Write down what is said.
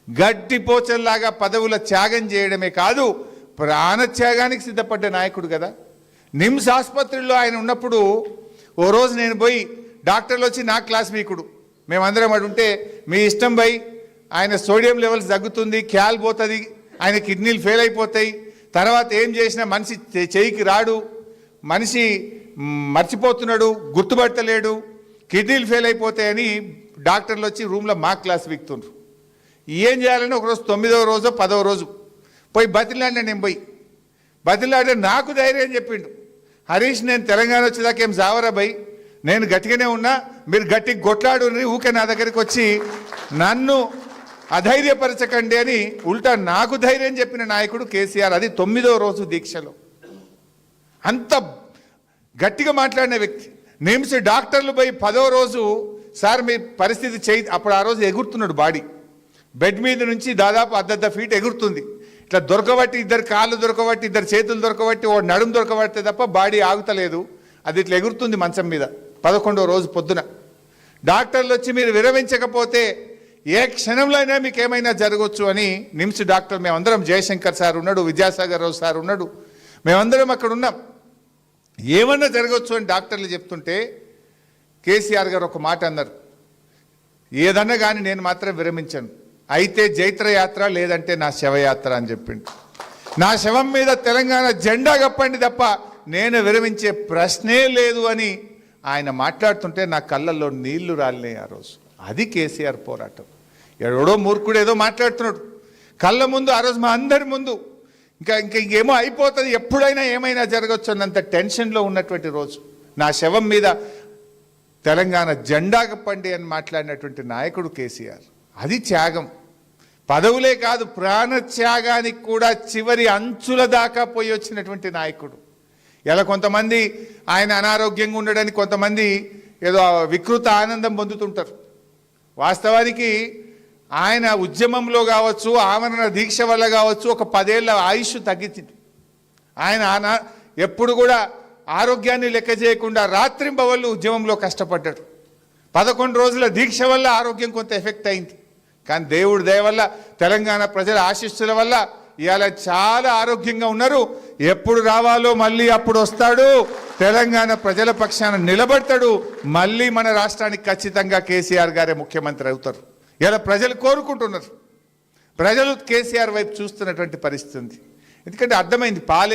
గట్టిపోచల్లాగా పదవుల త్యాగం చేయడమే కాదు, ప్రాణత్యాగానికి సిద్ధపడ్డ నాయకుడు కదా. నిమ్స్ ఆసుపత్రిలో ఆయన ఉన్నప్పుడు ఓ రోజు నేను పోయి, డాక్టర్లు వచ్చి నా క్లాస్ వీకుడు, మేమందరం అడుంటే మీ ఇష్టం పోయి, ఆయన సోడియం లెవెల్స్ తగ్గుతుంది, క్యాల్ పోతుంది, ఆయన కిడ్నీలు ఫెయిల్ అయిపోతాయి, తర్వాత ఏం చేసినా మనిషి చేయికి రాడు, మనిషి మర్చిపోతున్నాడు, గుర్తుపట్టలేడు, కిడ్నీలు ఫెయిల్ అయిపోతాయని డాక్టర్లు వచ్చి రూమ్లో మా క్లాస్ వీక్తుండ్రు. ఏం చేయాలని ఒకరోజు 9వ రోజు 10వ రోజు పోయి బతిలాడినా. నేను పోయి బతిలాడే నాకు ధైర్యం చెప్పిండు, హరీష్ నేను తెలంగాణ వచ్చేదాకా ఏం జావరా భయ్, నేను గట్టిగానే ఉన్నా, మీరు గట్టిగా కొట్లాడు, ఊకే నా దగ్గరికి వచ్చి నన్ను అధైర్యపరచకండి అని ఉల్టా నాకు ధైర్యం చెప్పిన నాయకుడు కేసీఆర్. అది 9వ రోజు దీక్షలో అంత గట్టిగా మాట్లాడిన వ్యక్తి. నిమ్స్ డాక్టర్లు పోయి 10వ రోజు సార్ మీ పరిస్థితి చేయి, అప్పుడు ఆ రోజు ఎగురుతున్నాడు బాడీ, బెడ్ మీద నుంచి దాదాపు 1.5 ఫీట్ ఎగురుతుంది. ఇట్లా దొరకబట్టి, ఇద్దరు కాళ్ళు దొరకబట్టి, ఇద్దరు చేతులు దొరకబట్టి, ఓ నడుము దొరకబడితే తప్ప బాడీ ఆగుతలేదు, అది ఇట్లా ఎగురుతుంది మంచం మీద. 11వ రోజు పొద్దున డాక్టర్లు వచ్చి మీరు విరమించకపోతే ఏ క్షణంలో అయినా మీకు ఏమైనా జరగవచ్చు అని నిమ్స్ డాక్టర్ మేమందరం, జయశంకర్ సార్ ఉన్నాడు, విద్యాసాగర్ రావు సార్ ఉన్నాడు, మేమందరం అక్కడ ఉన్నాం, ఏమన్నా జరగవచ్చు అని డాక్టర్లు చెప్తుంటే కేసీఆర్ గారు ఒక మాట అన్నారు, ఏదన్నా కానీ నేను మాత్రం విరమించను, అయితే జైత్రయాత్ర లేదంటే నా శవయాత్ర అని చెప్పిండు. నా శవం మీద తెలంగాణ జెండా కప్పండి తప్ప నేను విరమించే ప్రశ్నే లేదు అని ఆయన మాట్లాడుతుంటే నా కళ్ళల్లో నీళ్లు రాలినాయి ఆ రోజు. అది కేసీఆర్ పోరాటం. ఎవడో మూర్ఖుడు ఏదో మాట్లాడుతున్నాడు కళ్ళ ముందు, ఆ రోజు మా అందరి ముందు ఇంకేమో అయిపోతుంది, ఎప్పుడైనా ఏమైనా జరగచ్చు అన్నంత టెన్షన్లో ఉన్నటువంటి రోజు. నా శవం మీద తెలంగాణ జెండా కప్పండి అని మాట్లాడినటువంటి నాయకుడు కేసీఆర్. అది త్యాగం. పదవులే కాదు, ప్రాణత్యాగానికి కూడా చివరి అంచుల దాకా పోయి వచ్చినటువంటి నాయకుడు. ఇలా కొంతమంది ఆయన అనారోగ్యంగా ఉండడానికి కొంతమంది ఏదో వికృత ఆనందం పొందుతుంటారు. వాస్తవానికి ఆయన ఉద్యమంలో కావచ్చు, ఆమరణ దీక్ష వల్ల కావచ్చు, ఒక 10 ఏళ్ల ఆయుష్ తగ్గించింది. ఆయన ఎప్పుడు కూడా ఆరోగ్యాన్ని లెక్క చేయకుండా రాత్రింబవళ్ళు ఉద్యమంలో కష్టపడ్డాడు. 11 రోజుల దీక్ష వల్ల ఆరోగ్యం కొంత ఎఫెక్ట్ అయింది. కానీ దేవుడి దయ వల్ల, తెలంగాణ ప్రజల ఆశీస్సుల వల్ల ఇవాళ చాలా ఆరోగ్యంగా ఉన్నారు. ఎప్పుడు రావాలో మళ్ళీ అప్పుడు వస్తాడు, తెలంగాణ ప్రజల పక్షాన నిలబడతాడు, మళ్ళీ మన రాష్ట్రానికి ఖచ్చితంగా కేసీఆర్ గారే ముఖ్యమంత్రి అవుతారు. ఇలా ప్రజలు కోరుకుంటున్నారు, ప్రజలు కేసీఆర్ వైపు చూస్తున్నటువంటి పరిస్థితి ఉంది. ఎందుకంటే అర్థమైంది, పాలే